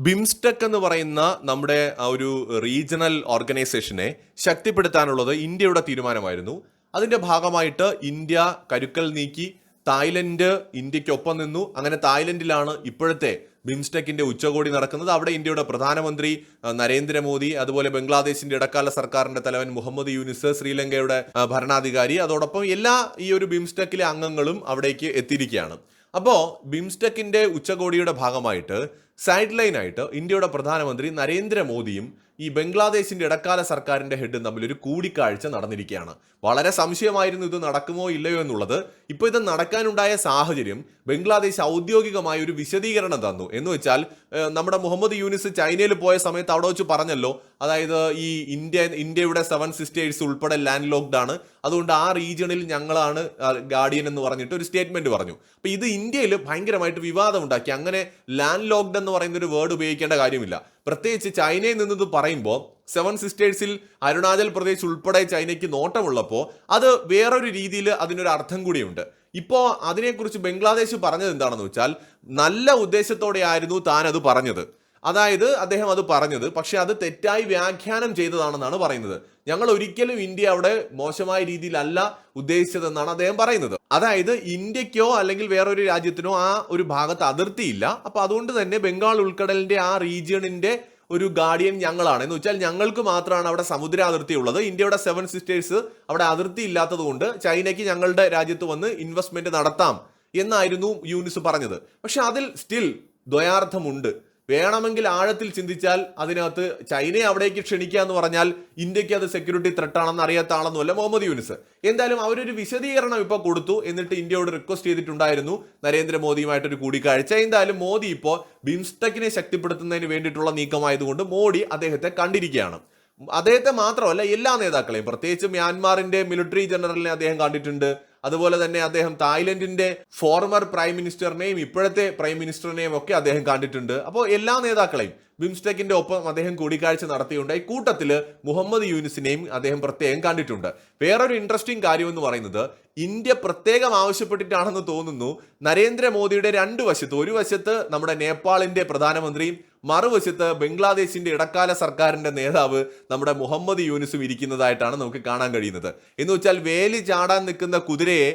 BIMSTEC എന്ന് പറയുന്ന നമ്മുടെ ഒരു റീജിയണൽ ഓർഗനൈസേഷനെ ശക്തിപ്പെടുത്താനുള്ളത് ഇന്ത്യയുടെ തീരുമാനമായിരുന്നു. അതിന്റെ ഭാഗമായിട്ട് ഇന്ത്യ കരുക്കൾ നീക്കി തായ്ലൻഡ് ഇന്ത്യക്കൊപ്പം നിന്നു. അങ്ങനെ തായ്ലൻഡിലാണ് ഇപ്പോഴത്തെ ബിംസ്റ്റെക്കിന്റെ ഉച്ചകോടി നടക്കുന്നത്. അവിടെ ഇന്ത്യയുടെ പ്രധാനമന്ത്രി നരേന്ദ്രമോദി, അതുപോലെ ബംഗ്ലാദേശിന്റെ ഇടക്കാല സർക്കാരിന്റെ തലവൻ മുഹമ്മദ് യൂനിസ്, ശ്രീലങ്കയുടെ ഭരണാധികാരി, അതോടൊപ്പം എല്ലാ ഈ ഒരു ബിംസ്റ്റെക്കിലെ അംഗങ്ങളും അവിടേക്ക് എത്തിയിരിക്കുകയാണ്. അപ്പോൾ ബിംസ്റ്റെക്കിന്റെ ഉച്ചകോടിയുടെ ഭാഗമായിട്ട് സൈഡ് ലൈനായിട്ട് ഇന്ത്യയുടെ പ്രധാനമന്ത്രി നരേന്ദ്രമോദിയും ഈ ബംഗ്ലാദേശിന്റെ ഇടക്കാല സർക്കാരിന്റെ ഹെഡും തമ്മിൽ ഒരു കൂടിക്കാഴ്ച നടന്നിരിക്കുകയാണ്. വളരെ സംശയമായിരുന്നു ഇത് നടക്കുമോ ഇല്ലയോ എന്നുള്ളത്. ഇപ്പോൾ ഇത് നടക്കാനുണ്ടായ സാഹചര്യം ബംഗ്ലാദേശ് ഔദ്യോഗികമായ ഒരു വിശദീകരണം തന്നു. എന്ന് വെച്ചാൽ നമ്മുടെ മുഹമ്മദ് യൂനിസ് ചൈനയിൽ പോയ സമയത്ത് അവിടെ വെച്ച് പറഞ്ഞല്ലോ, അതായത് ഈ ഇന്ത്യയുടെ 7 സിസ്റ്റേഴ്സ് ഉൾപ്പെടെ ലാൻഡ് ലോക്ക്ഡ് ആണ്, അതുകൊണ്ട് ആ റീജിയണിൽ ഞങ്ങളാണ് ഗാർഡിയൻ എന്ന് പറഞ്ഞിട്ട് ഒരു സ്റ്റേറ്റ്മെന്റ് പറഞ്ഞു. അപ്പൊ ഇത് ഇന്ത്യയിൽ ഭയങ്കരമായിട്ട് വിവാദം ഉണ്ടാക്കി. അങ്ങനെ ലാൻഡ് ലോക്ക്ഡ് എന്ന് പറയുന്ന ഒരു വേർഡ് ഉപയോഗിക്കേണ്ട കാര്യമില്ല. പ്രത്യേകിച്ച് ചൈനയിൽ നിന്നത് പറയുമ്പോൾ 7 സിസ്റ്റേഴ്സിൽ അരുണാചൽ പ്രദേശ് ഉൾപ്പെടെ ചൈനയ്ക്ക് നോട്ടമുള്ളപ്പോൾ അത് വേറൊരു രീതിയിൽ അതിനൊരു അർത്ഥം കൂടിയുണ്ട്. ഇപ്പോൾ അതിനെക്കുറിച്ച് ബംഗ്ലാദേശ് പറഞ്ഞത് എന്താണെന്ന് വെച്ചാൽ, നല്ല ഉദ്ദേശത്തോടെ ആയിരുന്നു താൻ അത് പറഞ്ഞത്. അതായത് അദ്ദേഹം അത് പറഞ്ഞത്, പക്ഷെ അത് തെറ്റായി വ്യാഖ്യാനം ചെയ്തതാണെന്നാണ് പറയുന്നത്. ഞങ്ങൾ ഒരിക്കലും ഇന്ത്യ അവിടെ മോശമായ രീതിയിലല്ല ഉദ്ദേശിച്ചതെന്നാണ് അദ്ദേഹം പറയുന്നത്. അതായത് ഇന്ത്യക്കോ അല്ലെങ്കിൽ വേറൊരു രാജ്യത്തിനോ ആ ഒരു ഭാഗത്ത് അതിർത്തിയില്ല. അപ്പൊ അതുകൊണ്ട് തന്നെ ബംഗാൾ ഉൾക്കടലിന്റെ ആ റീജിയണിന്റെ ഒരു ഗാർഡിയൻ ഞങ്ങളാണ്. എന്ന് വെച്ചാൽ ഞങ്ങൾക്ക് മാത്രമാണ് അവിടെ സമുദ്ര അതിർത്തി ഉള്ളത്. ഇന്ത്യയുടെ 7 സിസ്റ്റേഴ്സ് അവിടെ അതിർത്തി ഇല്ലാത്തത് കൊണ്ട് ചൈനയ്ക്ക് ഞങ്ങളുടെ രാജ്യത്ത് വന്ന് ഇൻവെസ്റ്റ്മെന്റ് നടത്താം എന്നായിരുന്നു യൂനിസ് പറഞ്ഞത്. പക്ഷെ അതിൽ സ്റ്റിൽ ദ്വയാർത്ഥമുണ്ട്. വേണമെങ്കിൽ ആഴത്തിൽ ചിന്തിച്ചാൽ അതിനകത്ത് ചൈനയെ അവിടേക്ക് ക്ഷണിക്കുക എന്ന് പറഞ്ഞാൽ ഇന്ത്യക്ക് അത് സെക്യൂരിറ്റി ത്രെട്ടാണെന്ന് അറിയാത്ത ആളെന്നല്ല മുഹമ്മദ് യൂനിസ്. എന്തായാലും അവരൊരു വിശദീകരണം ഇപ്പോൾ കൊടുത്തു. എന്നിട്ട് ഇന്ത്യയോട് റിക്വസ്റ്റ് ചെയ്തിട്ടുണ്ടായിരുന്നു നരേന്ദ്രമോദിയുമായിട്ടൊരു കൂടിക്കാഴ്ച. എന്തായാലും മോദി ഇപ്പോൾ ബിംസ്റ്റെക്കിനെ ശക്തിപ്പെടുത്തുന്നതിന് വേണ്ടിയിട്ടുള്ള നീക്കമായതുകൊണ്ട് മോഡി അദ്ദേഹത്തെ കണ്ടിരിക്കുകയാണ്. അദ്ദേഹത്തെ മാത്രമല്ല, എല്ലാ നേതാക്കളെയും, പ്രത്യേകിച്ച് മ്യാൻമാറിന്റെ മിലിറ്ററി ജനറലിനെ അദ്ദേഹം കണ്ടിട്ടുണ്ട്. അതുപോലെ തന്നെ അദ്ദേഹം തായ്ലൻഡിന്റെ ഫോർമർ പ്രൈം മിനിസ്റ്ററിനെയും ഇപ്പോഴത്തെ പ്രൈം മിനിസ്റ്ററിനെയും ഒക്കെ അദ്ദേഹം കണ്ടിട്ടുണ്ട്. അപ്പോൾ എല്ലാ നേതാക്കളെയും ബിംസ്റ്റെക്കിന്റെ ഒപ്പം അദ്ദേഹം കൂടിക്കാഴ്ച നടത്തിയുണ്ട്. ഈ കൂട്ടത്തിൽ മുഹമ്മദ് യൂനിസിനെയും അദ്ദേഹം പ്രത്യേകം കണ്ടിട്ടുണ്ട്. വേറൊരു ഇൻട്രസ്റ്റിംഗ് കാര്യം എന്ന് പറയുന്നത്, ഇന്ത്യ പ്രത്യേകം ആവശ്യപ്പെട്ടിട്ടാണെന്ന് തോന്നുന്നു നരേന്ദ്രമോദിയുടെ രണ്ട് വശത്ത്, ഒരു വശത്ത് നമ്മുടെ നേപ്പാളിന്റെ പ്രധാനമന്ത്രിയും മറുവശത്ത് ബംഗ്ലാദേശിന്റെ ഇടക്കാല സർക്കാരിന്റെ നേതാവ് നമ്മുടെ മുഹമ്മദ് യൂനിസും ഇരിക്കുന്നതായിട്ടാണ് നമുക്ക് കാണാൻ കഴിയുന്നത്. എന്ന് വെച്ചാൽ വേലി ചാടാൻ നിൽക്കുന്ന കുതിരയെ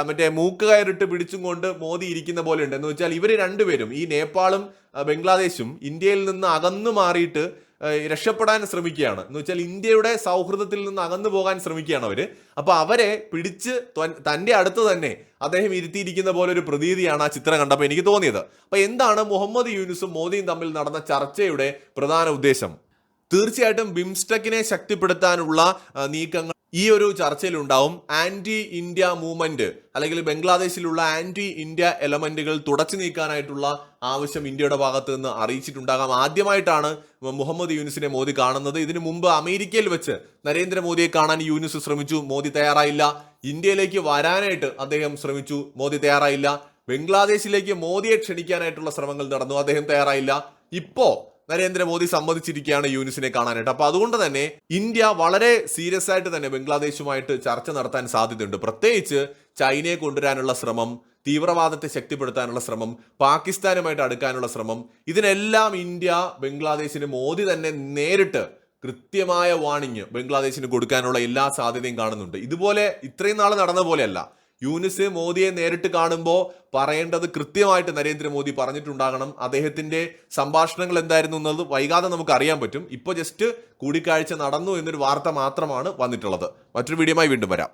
മറ്റേ മൂക്ക് കയറിട്ട് പിടിച്ചും കൊണ്ട് മോദി ഇരിക്കുന്ന പോലെ ഉണ്ട്. എന്ന് വെച്ചാൽ ഇവർ രണ്ടുപേരും, ഈ നേപ്പാളും ബംഗ്ലാദേശും ഇന്ത്യയിൽ നിന്ന് അകന്നു മാറിയിട്ട് രക്ഷപ്പെടാൻ ശ്രമിക്കുകയാണ്. എന്ന് വെച്ചാൽ ഇന്ത്യയുടെ സൗഹൃദത്തിൽ നിന്ന് അകന്നു പോകാൻ ശ്രമിക്കുകയാണ് അവര്. അപ്പൊ അവരെ പിടിച്ച് തന്റെ അടുത്ത് തന്നെ അദ്ദേഹം ഇരുത്തിയിരിക്കുന്ന പോലെ ഒരു പ്രതീതിയാണ് ആ ചിത്രം കണ്ടപ്പോൾ എനിക്ക് തോന്നിയത്. അപ്പൊ എന്താണ് മുഹമ്മദ് യൂനിസും മോദിയും തമ്മിൽ നടന്ന ചർച്ചയുടെ പ്രധാന ഉദ്ദേശം? തീർച്ചയായിട്ടും ബിംസ്റ്റെക്കിനെ ശക്തിപ്പെടുത്താനുള്ള നീക്കങ്ങൾ ഈ ഒരു ചർച്ചയിൽ ഉണ്ടാവും. ആന്റി ഇന്ത്യ മൂവ്മെന്റ് അല്ലെങ്കിൽ ബംഗ്ലാദേശിലുള്ള ആന്റി ഇന്ത്യ എലമെന്റുകൾ തുടച്ചു നീക്കാനായിട്ടുള്ള ആവശ്യം ഇന്ത്യയുടെ ഭാഗത്ത് നിന്ന് അറിയിച്ചിട്ടുണ്ടാകാം. ആദ്യമായിട്ടാണ് മുഹമ്മദ് യൂനിസിനെ മോദി കാണുന്നത്. ഇതിനു മുമ്പ് അമേരിക്കയിൽ വെച്ച് നരേന്ദ്രമോദിയെ കാണാൻ യൂനിസ് ശ്രമിച്ചു, മോദി തയ്യാറായില്ല. ഇന്ത്യയിലേക്ക് വരാനായിട്ട് അദ്ദേഹം ശ്രമിച്ചു, മോദി തയ്യാറായില്ല. ബംഗ്ലാദേശിലേക്ക് മോദിയെ ക്ഷണിക്കാനായിട്ടുള്ള ശ്രമങ്ങൾ നടന്നു, അദ്ദേഹം തയ്യാറായില്ല. ഇപ്പോ നരേന്ദ്രമോദി സമ്മതിച്ചിരിക്കുകയാണ് യൂനിസിനെ കാണാനായിട്ട്. അപ്പൊ അതുകൊണ്ട് തന്നെ ഇന്ത്യ വളരെ സീരിയസ് ആയിട്ട് തന്നെ ബംഗ്ലാദേശുമായിട്ട് ചർച്ച നടത്താൻ സാധ്യതയുണ്ട്. പ്രത്യേകിച്ച് ചൈനയെ കൊണ്ടുവരാനുള്ള ശ്രമം, തീവ്രവാദത്തെ ശക്തിപ്പെടുത്താനുള്ള ശ്രമം, പാകിസ്ഥാനുമായിട്ട് അടുക്കാനുള്ള ശ്രമം, ഇതിനെല്ലാം ഇന്ത്യ ബംഗ്ലാദേശിന് മോദി തന്നെ നേരിട്ട് കൃത്യമായ വാണിംഗ് ബംഗ്ലാദേശിന് കൊടുക്കാനുള്ള എല്ലാ സാധ്യതയും കാണുന്നുണ്ട്. ഇതുപോലെ ഇത്രയും നാൾ നടന്ന പോലെയല്ല. യൂനിസ് മോദിയെ നേരിട്ട് കാണുമ്പോൾ പറയേണ്ടത് കൃത്യമായിട്ട് നരേന്ദ്രമോദി പറഞ്ഞിട്ടുണ്ടാകണം. അദ്ദേഹത്തിന്റെ സംഭാഷണങ്ങൾ എന്തായിരുന്നു എന്നത് വൈകാതെ നമുക്ക് അറിയാൻ പറ്റും. ഇപ്പോൾ ജസ്റ്റ് കൂടിക്കാഴ്ച നടന്നു എന്നൊരു വാർത്ത മാത്രമാണ് വന്നിട്ടുള്ളത്. മറ്റൊരു വീഡിയോയുമായി വീണ്ടും വരാം.